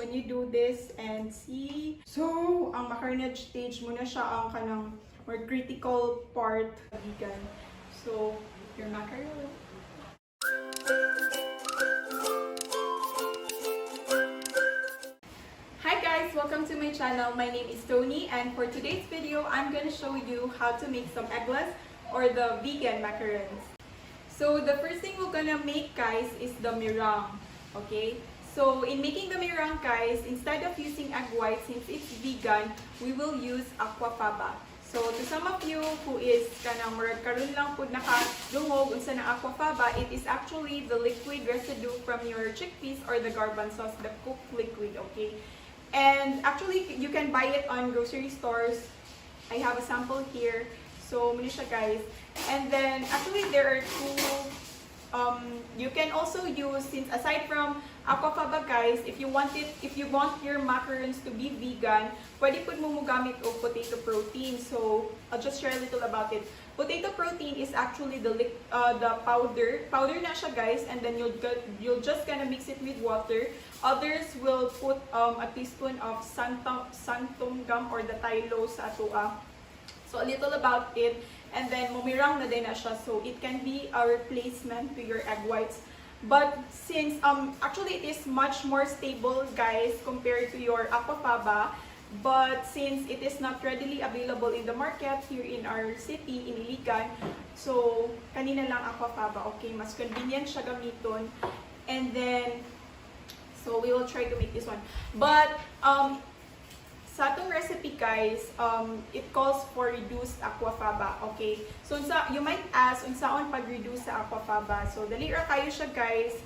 when you do this and see. So, ang macaronage stage muna siya ang kanang more critical part vegan. So, your macaron. Hi guys, welcome to my channel. My name is Toni, and for today's video, I'm gonna show you how to make some eggless or the vegan macarons. So the first thing we're gonna make, guys, is the meringue. Okay, so in making the meringue, guys, instead of using egg white, since it's vegan, we will use aqua faba. So to some of you who is kanang murag karon lang pud nakadungog unsa na aqua faba, it is actually the liquid residue from your chickpeas or the garbanzos, the cooked liquid. Okay, and actually you can buy it on grocery stores. I have a sample here. So muna siya, guys. And then actually there are two. You can also use, since aside from aqua faba, guys, if you want your macarons to be vegan, pwede po mo gamit o potato protein. So I'll just share a little about it. Potato protein is actually the powder na siya, guys, and then you'll just gonna mix it with water. Others will put a teaspoon of santum gum or the tilo sa atoa. So a little about it, and then mumirang na din na siya, so it can be a replacement to your egg whites. But since actually it is much more stable, guys, compared to your aqua faba, but since it is not readily available in the market here in our city in Iligan, so kanina lang aqua faba. Okay, mas convenient siya gamiton. And then so we will try to make this one, but sa atong recipe, guys, it calls for reduced aqua faba. Okay, so you might ask unsaon pag-reduce sa aqua faba. So dali ra kayo siya, guys.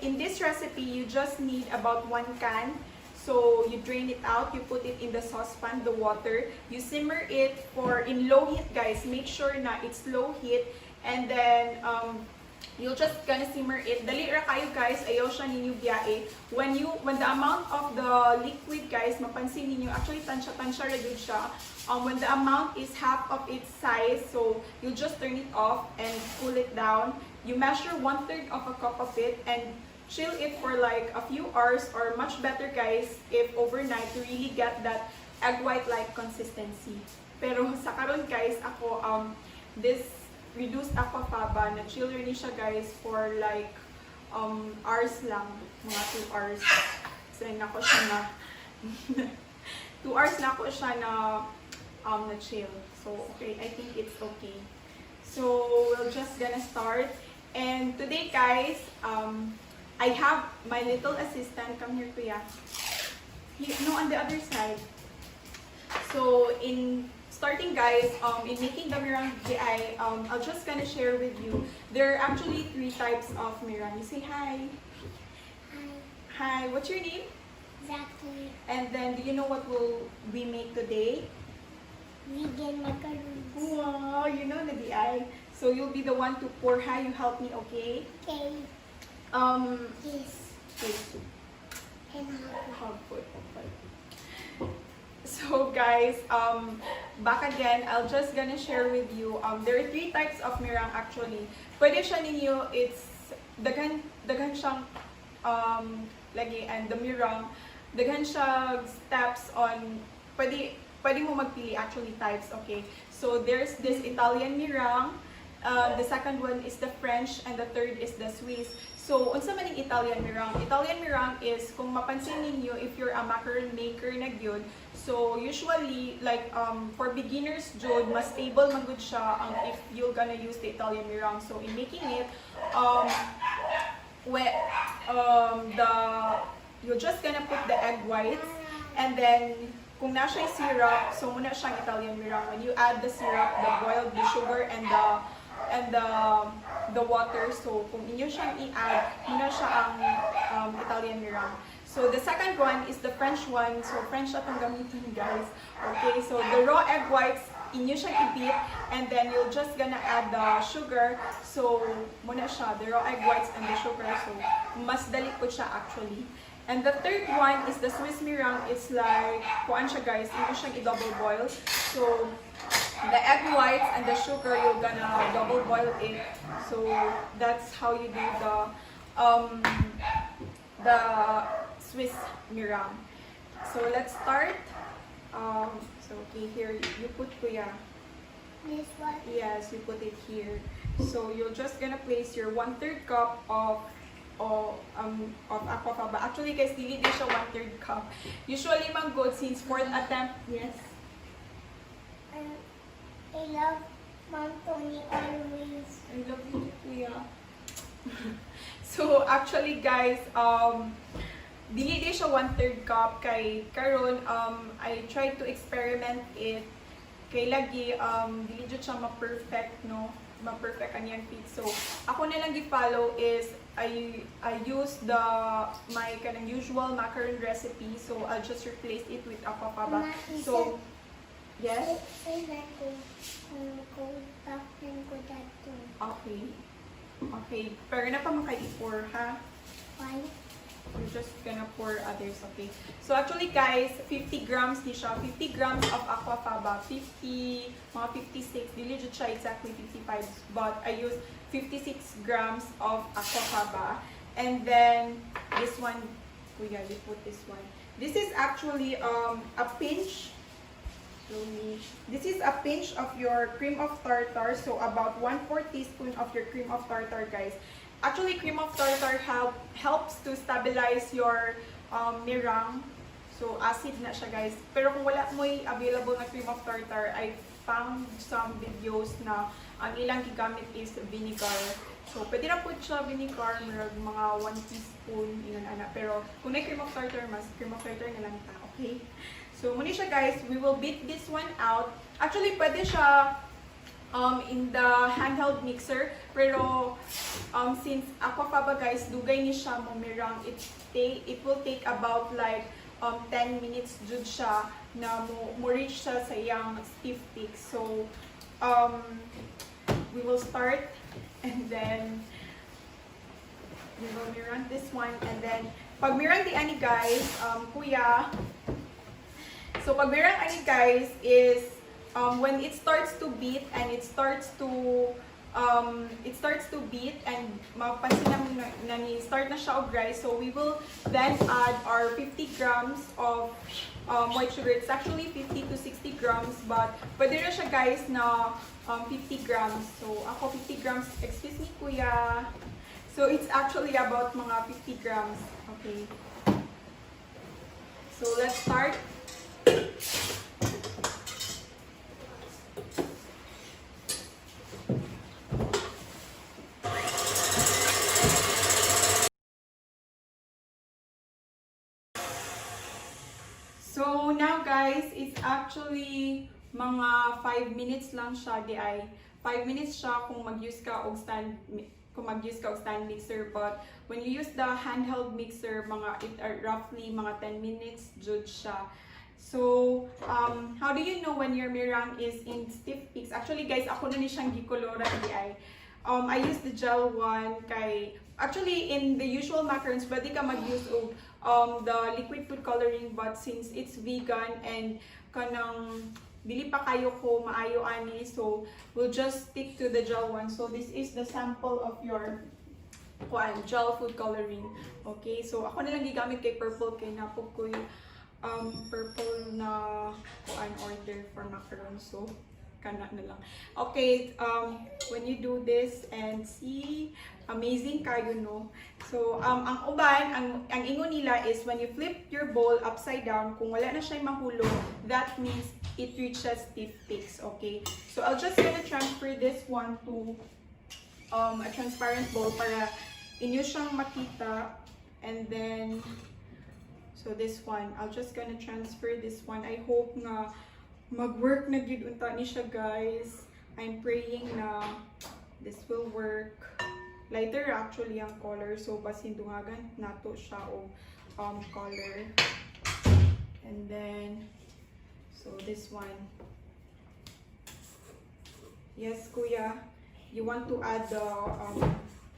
In this recipe, you just need about 1 can. So you drain it out, you put it in the saucepan, the water, you simmer it in low heat, guys. Make sure na it's low heat, and then you'll just gonna simmer it. Dali ra kayo, guys, ayaw siya ninyo biyae. When the amount of the liquid, guys, mapansin ninyo, actually tansya ra gud siya. When the amount is half of its size, so you just turn it off and cool it down. You measure 1/3 of a cup of it and chill it for like a few hours, or much better, guys, if overnight, to really get that egg white like consistency. Pero sa karon, guys, ako this reduced aqua faba na chill rin siya, guys, for like hours lang, mga 2 hours. So nako siya na 2 hours na ako siya na chill. So okay, I think it's okay. So we're just gonna start. And today, guys, I have my little assistant. Come here, kuya. No, on the other side. So in starting, guys, in making the meringue, I'll just gonna share with you. There are actually 3 types of meringue. You say hi. Hi. Hi. What's your name? Exactly. And then, do you know what will we make today? Vegan macarons. Wow, you know na di ay. So you'll be the one to pour. Hi, you help me, okay? Okay. Yes. Okay. And Hot food. So guys, back again, I'll just gonna share with you, there are 3 types of meringue actually. Pwede siya ninyo, it's daghan siyang lagi, and the meringue daghan siya steps on, pwede mo magpili actually types. Okay, so there's this Italian meringue, the second one is the French, and the third is the Swiss. So, unsa man yung Italian meringue? Italian meringue is, kung mapansin ninyo, if you're a macaron maker na gyud, so usually, like, for beginners jud, mas stable man gud siya if you're gonna use the Italian meringue. So, in making it, you're just gonna put the egg whites, and then, kung na siya syrup, so muna siyang Italian meringue. When you add the syrup, the sugar, and the water, so kung inyo siyang i-add, muna siya ang Italian meringue. So the second one is the French one. So French atong gamitin, guys. Okay, so the raw egg whites, inyo siyang i-beat, and then you'll just gonna add the sugar. So muna siya, the raw egg whites and the sugar. So mas dali po siya actually. And the third one is the Swiss meringue. It's like, kuan siya, guys, inyo siyang i-double boil. So the egg whites and the sugar, you're gonna double boil it. So that's how you do the Swiss meringue. So let's start. So okay, here you put kuya. This one. Yes, you put it here. So you're just gonna place your 1/3 cup of Aqua Faba. Actually guys, dili din siya 1/3 cup. Usually man good since 4th attempt. Yes. I love Mom Toni always. I love you, kuya. So actually guys, dili din siya 1/3 cup kay karon I tried to experiment it kay lagi dili jud siya ma-perfect no, ma-perfect anyang feet. So ako na lang gi-follow is I use my kanang usual macaron recipe. So I'll just replace it with aqua faba. So yes. Say that go back and go that too. Okay. Okay. Pero na pa maka-pour ha. Why? We're just gonna pour others, okay? So actually guys, 50 grams ni siya. 50 grams of aqua faba. mga 56. Dili jud siya exactly 55. But I use 56 grams of aqua faba. And then, this one, kuya, you put this one. This is actually a pinch. This is a pinch of your cream of tartar. So about 1/4 teaspoon of your cream of tartar, guys. Actually, cream of tartar helps to stabilize your meringue. So, acid na siya, guys. Pero kung wala mo available na cream of tartar, I found some videos na ang ilang gigamit is vinegar. So, pwede na po siya vinegar, mga 1 teaspoon, yun ana. Pero kung na cream of tartar, mas cream of tartar na lang ta, okay? So, muna siya, guys. We will beat this one out. Actually, pwede siya in the handheld mixer, pero since aqua faba guys, dugay ni siya mo meringue, it will take about like 10 minutes jud siya na mo reach siya sa iyang stiff peak. So we will start and then we will meringue this one, and then pag meringue di ani guys, kuya, so pag meringue ani guys is when it starts to beat and it starts to beat and mapansin namin na start na siya og rise, so we will then add our 50 grams of white sugar. It's actually 50 to 60 grams, but pwede na siya guys na 50 grams. So ako 50 grams, excuse me kuya. So it's actually about mga 50 grams. Okay. So let's start. So now guys, it's actually mga 5 minutes lang siya di ay. 5 minutes siya kung mag-use ka og stand mixer, but when you use the handheld mixer, roughly mga 10 minutes jud siya. So how do you know when your meringue is in stiff peaks? Actually guys, ako na ni siyang gikolora di ay. I use the gel one kay actually in the usual macarons pwede ka mag-use of the liquid food coloring, but since it's vegan and kanang dili pa kayo ko maayo ani, so we'll just stick to the gel one. So this is the sample of your gel food coloring. Okay, so ako na lang gigamit kay purple kay napog ko yung purple na order for macaron, so kana na lang. Okay, when you do this and see, amazing kayo no. So ang uban, ang ingon nila is when you flip your bowl upside down, kung wala na siya mahulog, that means it reaches stiff peaks. Okay, so I'll just gonna transfer this one to a transparent bowl para inyo siyang makita. And then so this one, I'll just gonna transfer this one. I hope na mag-work na gyud unta ni siya guys. I'm praying na this will work. Lighter actually ang color, so basin dungagan nato siya og color. And then so this one. Yes kuya, you want to add the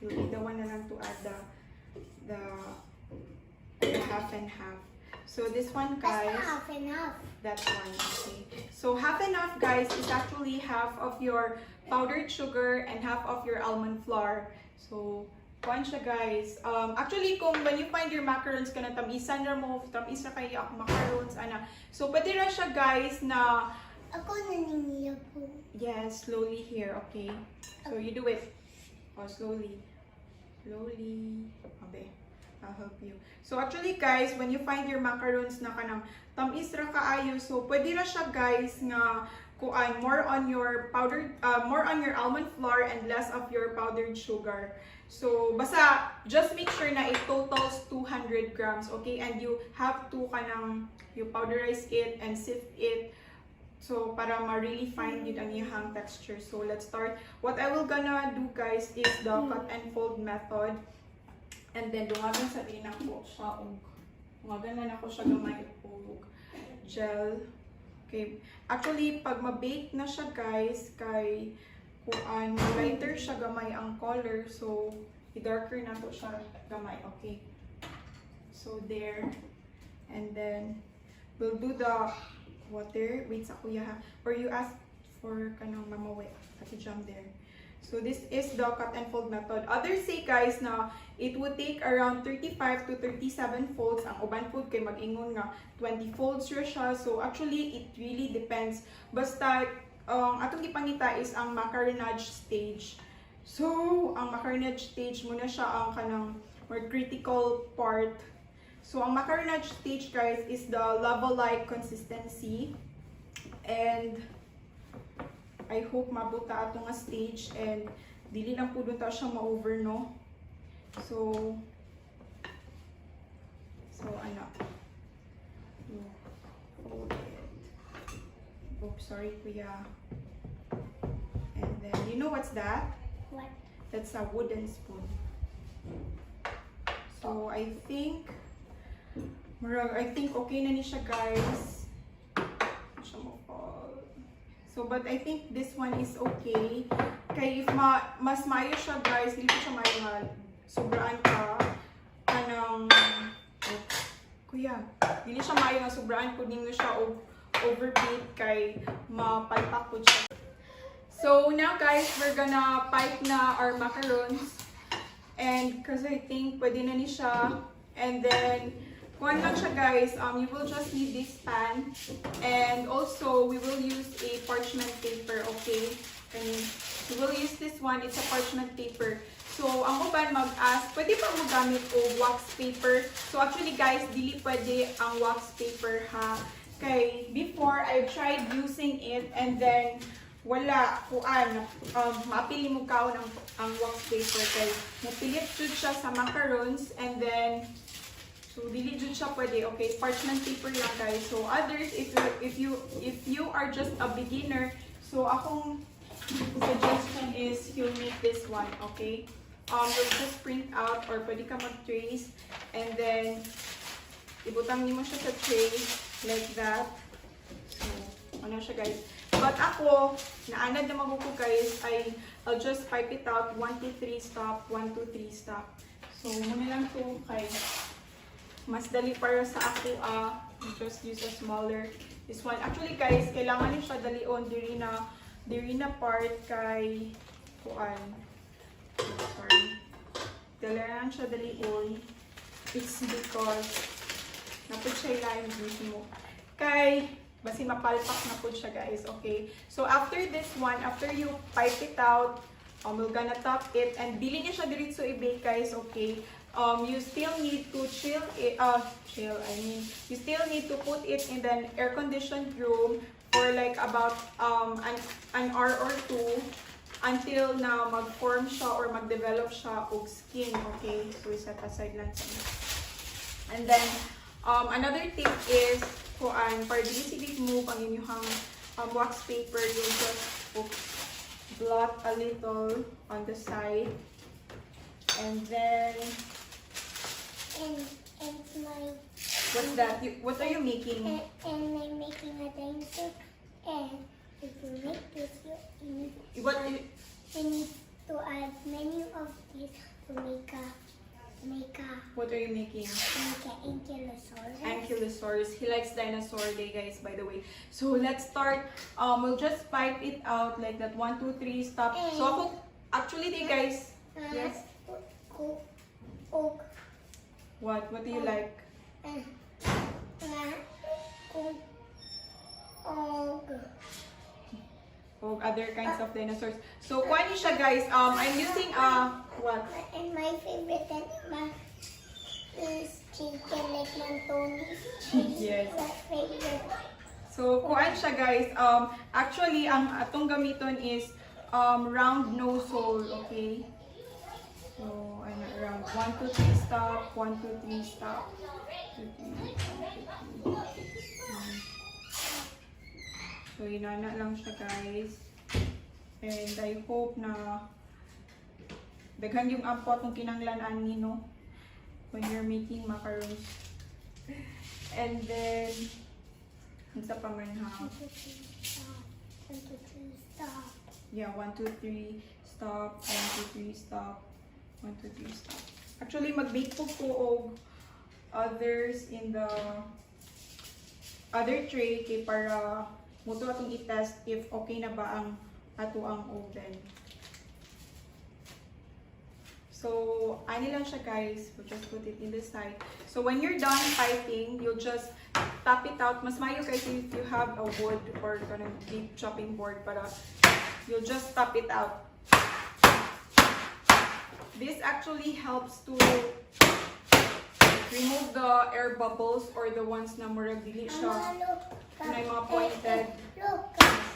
you need the one na lang to add the half and half. So this one guys, that's half and half. That one, okay. So half and half guys is actually half of your powdered sugar and half of your almond flour. So kuan siya guys. Actually, kung when you find your macarons, kana tamisan ra mo, tamisa kayo ako macarons, ana. So, pwede ra siya guys na... Ako naniniya po. Yes, slowly here, okay? So, you do it. Oh, slowly. Slowly. Okay, I'll help you. So, actually guys, when you find your macarons na kanang tamis ra kaayo, so pwede ra siya guys nga kuan more on your powdered, more on your almond flour and less of your powdered sugar. So, basta, just make sure na it totals 200 grams, okay? And you have to kanang, you powderize it and sift it. So, para ma-really fine yun ang iyang texture. So, let's start. What I will gonna do, guys, is the cut and fold method. And then, dungagan sa din ako siya. Dungagan na ako siya gamay og gel. Okay. Actually, pag ma-bake na siya, guys, kay kuan lighter siya gamay ang color. So, i-darker na to siya gamay. Okay. So, there. And then, we'll do the water. Wait sa kuya ha. Or you ask for kanang mamawi. Jam there. So this is the cut and fold method. Others say guys na it would take around 35 to 37 folds. Ang uban food kay mag-ingon nga 20 folds siya. So actually it really depends. Basta atong gipangita is ang macaronage stage. So ang macaronage stage muna siya ang kanang more critical part. So, ang macaronage stage, guys, is the lava-like consistency. And, I hope mabuta ato nga stage. And, dili lang po doon ta siya ma-over, no? So, ano? Hold it. Oops, sorry, kuya. And then, you know what's that? What? That's a wooden spoon. So, I think okay na ni siya guys. So but I think this one is okay. Kay if mas mayo siya guys, dili ko siya mayo nga sobraan ka kanang kuya. Dili siya mayo nga sobraan pud nimo siya overbeat kay mapalpak pud siya. So now guys, we're gonna pipe na our macarons. And because I think pwede na ni siya. And then kuan lang siya guys, you will just need this pan, and also we will use a parchment paper, okay? And we will use this one, it's a parchment paper. So, ang uban mag-ask, pwede pa mo gamit o wax paper. So, actually guys, dili pwede ang wax paper ha. Kay, before, I tried using it, and then, wala, kuan, mapili mo kao ng ang wax paper. Kay, mapilit jud siya sa macarons, and then, so, dili jud siya pwede. Okay, parchment paper lang guys. So, others, if you are just a beginner, so akong suggestion is you make this one, okay? You'll just print out or pwede ka mag-trace, and then ibutang niyo siya sa tray like that. So, ano siya guys? But ako, naanad na maguko guys, I'll just pipe it out 1, 2, 3 stop, 1, 2, 3 stop. So, muna lang to kay mas dali para sa ako, just use a smaller, this one. Actually guys, kailangan niyo siya dalion, diri na part kay, kuan, sorry, kailangan siya dalion, it's because, napod siya ilalim mismo, kay, basi mapalpak na po siya guys, okay? So after this one, after you pipe it out, we're gonna top it, and dili niyo siya diretso i-bake guys, okay? You still need to you still need to put it in the air-conditioned room for like about an hour or two until na mag-form siya or mag-develop siya og skin, okay? So, set aside lang siya. And then, another tip is, para di sige move ang inyong wax paper, you just blot a little on the side. And then, and my... What's that? What are you making? And I'm making a dinosaur. And if you make this, you need to add many of these to make a... What are you making? Make an ankylosaurus. Ankylosaurus. He likes dinosaur day, guys, by the way. So let's start. We'll just pipe it out like that. 1, 2, 3, stop. So ako, actually, they guys. Yes. cook, og, What do you like? cook, og, Or other kinds of dinosaurs. So, kuha niyo siya guys. I'm using what? and my favorite animal is chicken, like my Toni. Yes. My favorite. So, kuhaan siya guys. Actually, ang atong gamiton is round nose hole, okay? So, ano, around 1, 2, 3 stop, 1, 2, 3 stop. 2, 3, 1, 2, 3. So, inana lang siya guys. And I hope na daghan yung ampot ng kinanglanan ni, no? When you're making macarons. And then, isa pa man ha? 1, 2, 3 stop. 1, 2, 3 stop. Yeah, 1, 2, 3 stop. 1, 2, 3 stop. 1, 2, 3 stop. Actually, mag-bake po og others in the other tray kay para muto atong i-test if okay na ba ang ato ang oven. So, ani lang siya guys. We'll just put it in the side. So, when you're done piping, you'll just tap it out. Mas mayo guys if you have a wood or deep chopping board para you'll just tap it out. This actually helps to remove the air bubbles or the ones na murag dili siya na yung mga pointed. Look,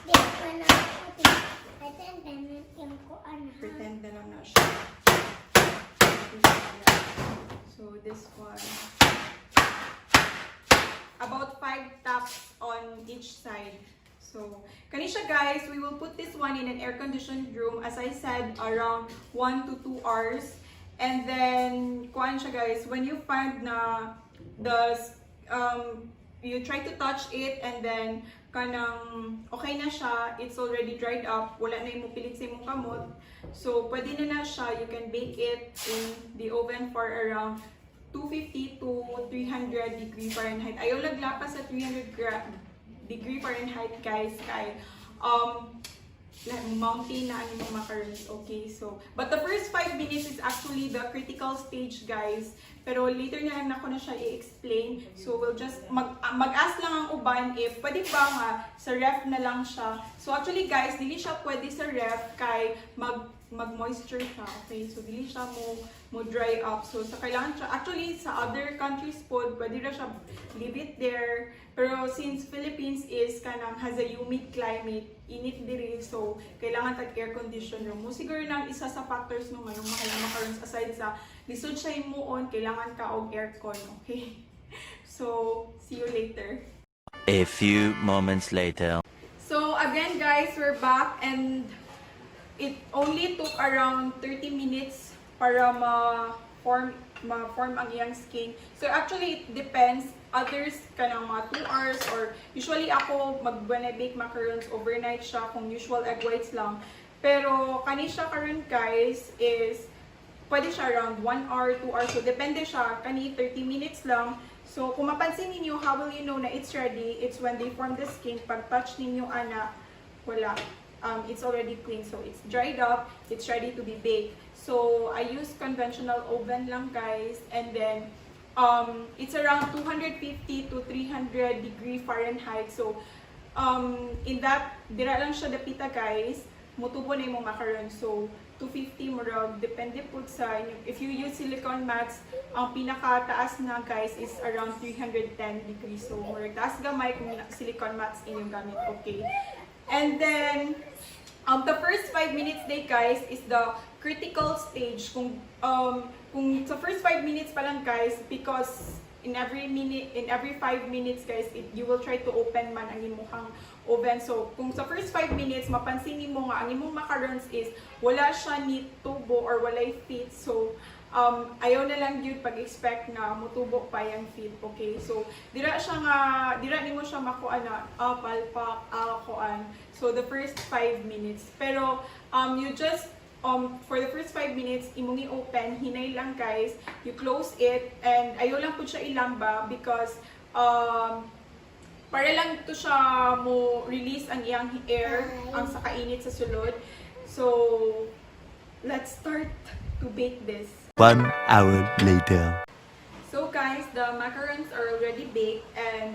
this one na pretend yung kuan. Pretend na lang na siya. So this one. About 5 taps on each side. So, kani siya guys, we will put this one in an air-conditioned room. As I said, around 1 to 2 hours. And then, kuan siya guys, when you find na you try to touch it and then kanang okay na siya, it's already dried up, wala na yung pilit sa imong kamot. So, pwede na siya, you can bake it in the oven for around 250 to 300 degree Fahrenheit. Ayaw laglapas sa 300 degree Fahrenheit guys, kay mountain na ang macarons, okay? So, but the first 5 minutes is actually the critical stage, guys. Pero later na lang ako na siya i-explain. So, we'll just mag-ask lang ang uban if pwede ba nga sa ref na lang siya. So, actually, guys, dili siya pwede sa ref kay mag-moisture siya, okay? So, dili siya mo dry up. So, sa kailangan siya, actually, sa other countries po, pwede na siya leave it there. Pero since Philippines is kanang has a humid climate, init diri, so kailangan tag air condition room. Mo siguro nang isa sa factors ng mga macarons aside sa lisod siya imuon, kailangan ka og aircon, okay? So, see you later. A few moments later. So again guys, we're back and it only took around 30 minutes para ma-form ang iyang skin. So actually it depends. Others kanang mga 2 hours or usually ako when I bake macarons overnight siya kung usual egg whites lang. Pero kani siya karon guys is pwede siya around 1 hour, 2 hours. So depende siya, kani 30 minutes lang. So kung mapansin niyo, how will you know na it's ready? It's when they form the skin. Pag touch ninyo ana, wala. It's already clean. So it's dried up, it's ready to be baked. So I use conventional oven lang guys, and then it's around 250 to 300 degree Fahrenheit. So, in that, dira lang siya dapita guys, mutubo na yung macaron. So, 250 murag, depende po sa inyo. If you use silicone mats, ang pinakataas na guys is around 310 degrees. So, murag taas gamay kung silicone mats inyong gamit, okay? And then, the first 5 minutes day guys is the critical stage. Kung sa first 5 minutes pa lang guys, because in every 5 minutes guys, you will try to open man ang imong oven. So kung sa first 5 minutes mapansin nimo nga ang imong macarons is wala siya ni tubo or walay fit. So ayaw na lang yun pag-expect na mutubo pa yung feed, okay? So, dira nimo siya makuha na, palpak, kuan. So, the first 5 minutes. Pero, you just, for the first 5 minutes, imong i-open, hinay lang guys, you close it, and ayaw lang po siya ilamba because, para lang to siya mo release ang iyang air, ang sa kainit sa sulod. So, let's start to bake this. 1 hour later. So guys, the macarons are already baked and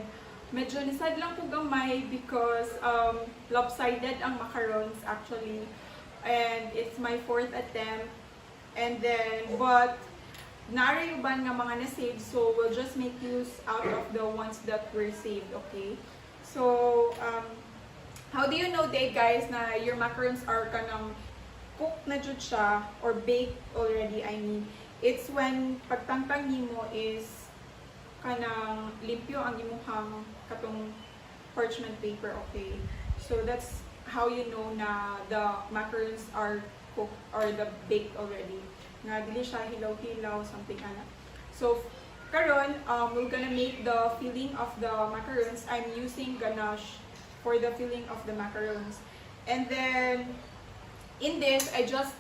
medyo nisad lang po gamay because lopsided ang macarons actually. And it's my 4th attempt. And then, but nari uban nga mga na-save, so we'll just make use out of the ones that were saved, okay? So, how do you know day guys na your macarons are kanang cooked na jud siya or baked already, I mean? It's when pagtangtang nimo is kanang limpyo ang imuhang katong parchment paper, okay? So that's how you know na the macarons are cooked or the baked already. Nga dili siya hilaw-hilaw, something ana. So karon we're gonna make the filling of the macarons. I'm using ganache for the filling of the macarons. And then in this I just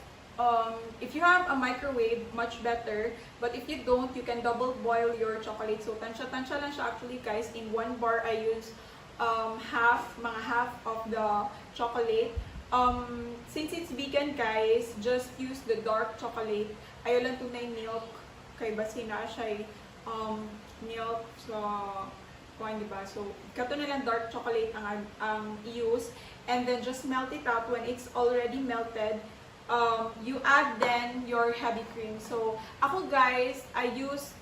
if you have a microwave, much better. But if you don't, you can double boil your chocolate. So tansya-tansya lang siya actually guys. In 1 bar, I use mga half of the chocolate. Since it's vegan guys, just use the dark chocolate. Ayaw lang tunay milk. Kay basi na siya milk. So, kuhan diba? So, kato na lang dark chocolate ang i-use. And then just melt it out. When it's already melted, you add then your heavy cream. So, ako guys, I use,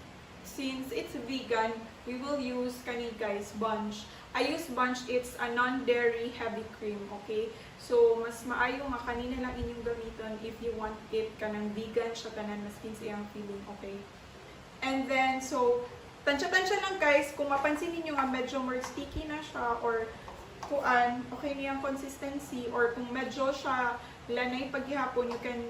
since it's vegan, we will use kani guys, bunch. I use bunch, it's a non-dairy heavy cream, okay? So, mas maayo nga kanina lang inyong gamiton if you want it kanang vegan siya tanan, mas kinsa yung feeling, okay? And then, so, tansya-tansya lang guys, kung mapansin niyo nga medyo more sticky na siya or kuan, okay niyang consistency, or kung medyo siya lanay paghihapon, you can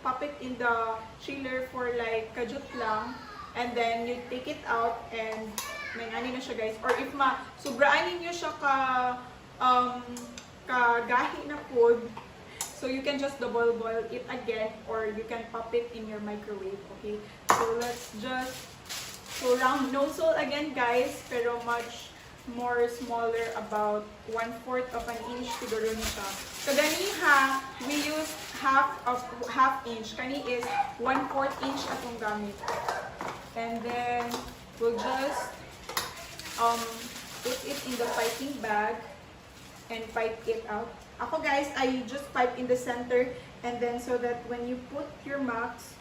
pop it in the chiller for like kajut lang, and then you take it out and may nani na siya guys. Or if sobraan niyo siya kagahi na food, so you can just double boil it again, or you can pop it in your microwave, okay? So let's just, so round nozzle again guys, pero much more smaller, about 1/4 of an inch siguro ni siya. Kaganiha, we use half inch. Kani is 1/4 inch atong gamit. And then we'll just put it in the piping bag and pipe it out. Ako guys, I just pipe in the center, and then so that when you put your max,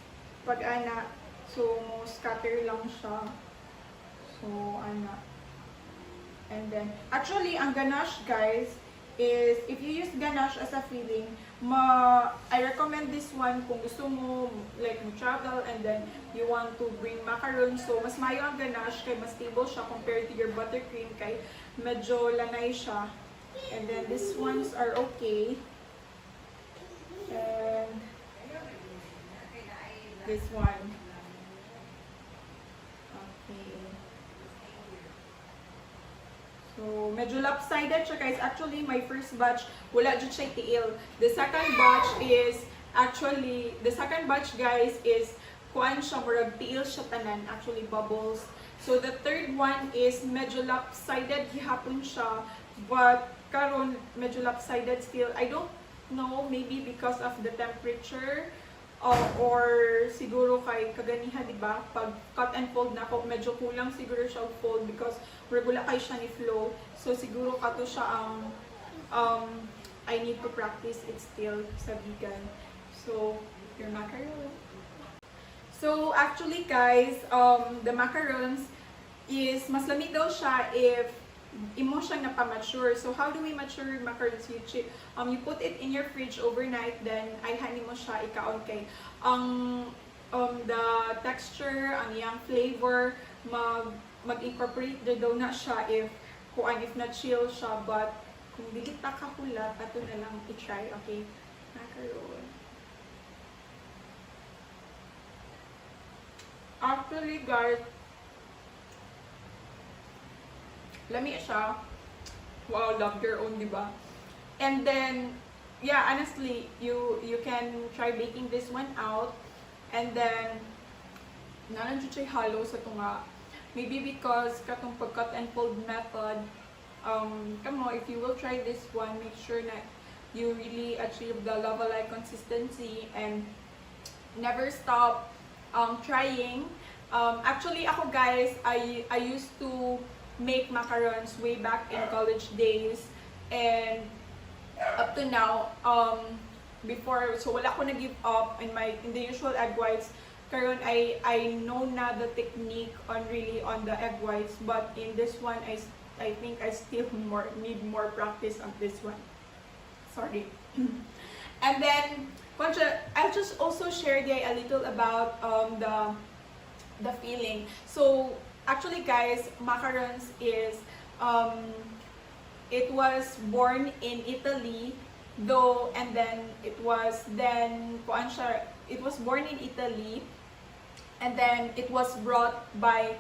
pag ana, so scatter lang siya. So ana. And then, actually, ang ganache, guys, is, if you use ganache as a filling, I recommend this one kung gusto mo, like, travel and then you want to bring macaron. So, mas mayo ang ganache, kay mas stable siya compared to your buttercream, kay medyo lanay siya. And then, these ones are okay. And this one. Okay. So, medyo lopsided siya guys. Actually, my first batch, wala dyan siya tiil. The second batch guys is, kuan siya, murag tiil siya tanan. Actually, bubbles. So, the third one is medyo lopsided, hihapon siya. But, karon medyo lopsided still. I don't know, maybe because of the temperature. Or siguro kay kaganiha, diba? Pag cut and fold na ako, medyo kulang siguro siya fold because regular kay siya ni flow. So siguro kato siya ang I need to practice it still sa vegan. So, your macaron. So actually guys, the macarons is mas lamig daw siya if imo siya napamature. So how do we mature macarons? You put it in your fridge overnight, then ayhanin mo siya ikaon kay the texture, ang iyang flavor mag-incorporate daw na siya if na chill siya. But kung dili ta kahula, ato na lang i-try, okay? Macaron. Actually guys, lami siya. Wow, love your own, diba? And then, yeah, honestly, you can try baking this one out. And then, nanan siya halo sa tunga. Maybe because katong pag-cut and fold method, if you will try this one, make sure that you really achieve the lava-like consistency and never stop trying. Actually, ako guys, I used to make macarons way back in college days, and up to now, before, so wala ko na-give up in the usual egg whites. Karon I know na the technique on the egg whites, but in this one I think I still need more practice on this one. Sorry. And then I'll just also share a little about the feeling. So actually guys, macarons is it was born in Italy though, and then it was born in Italy, and then it was brought by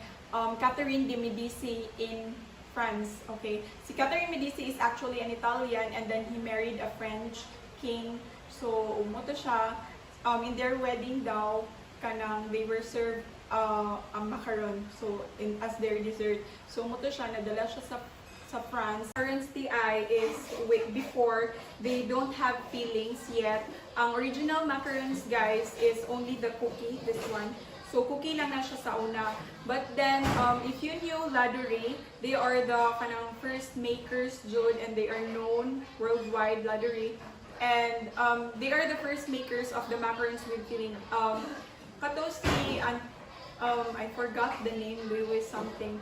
Catherine de Medici in France. Okay, si Catherine Medici is actually an Italian, and then he married a French king. So umuto siya, in their wedding daw kanang they were served a macaron, so as their dessert. So umuto siya, nadala siya sa France. Macarons TI is before, they don't have fillings yet. Ang original macarons guys is only the cookie, this one. So cookie lang na siya sa una. But then if you knew Ladurée, they are the kanang first makers jud, and they are known worldwide, Ladurée. And they are the first makers of the macarons with filling. Katosi, I forgot the name, Louis something.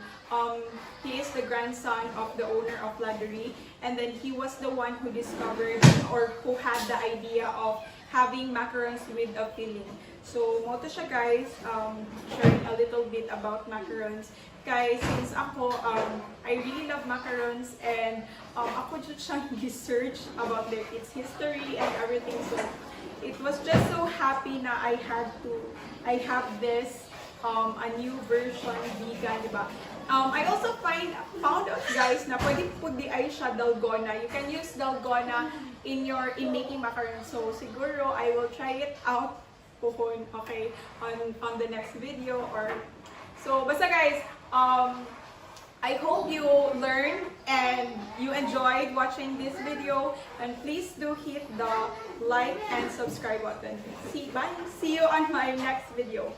He is the grandson of the owner of Ladurée, and then he was the one who discovered or who had the idea of having macarons with a filling. So, moto siya guys, sharing a little bit about macarons. Guys, since ako, I really love macarons, and ako just siyang research about its history and everything. So, it was just so happy na I have this a new version vegan, diba? I also found out guys na pwede po di ay siya dalgona. You can use dalgona in making macarons. So siguro I will try it out pohon, okay, on the next video. Or so basta guys, I hope you learned and you enjoyed watching this video, and please do hit the like and subscribe button. See you on my next video.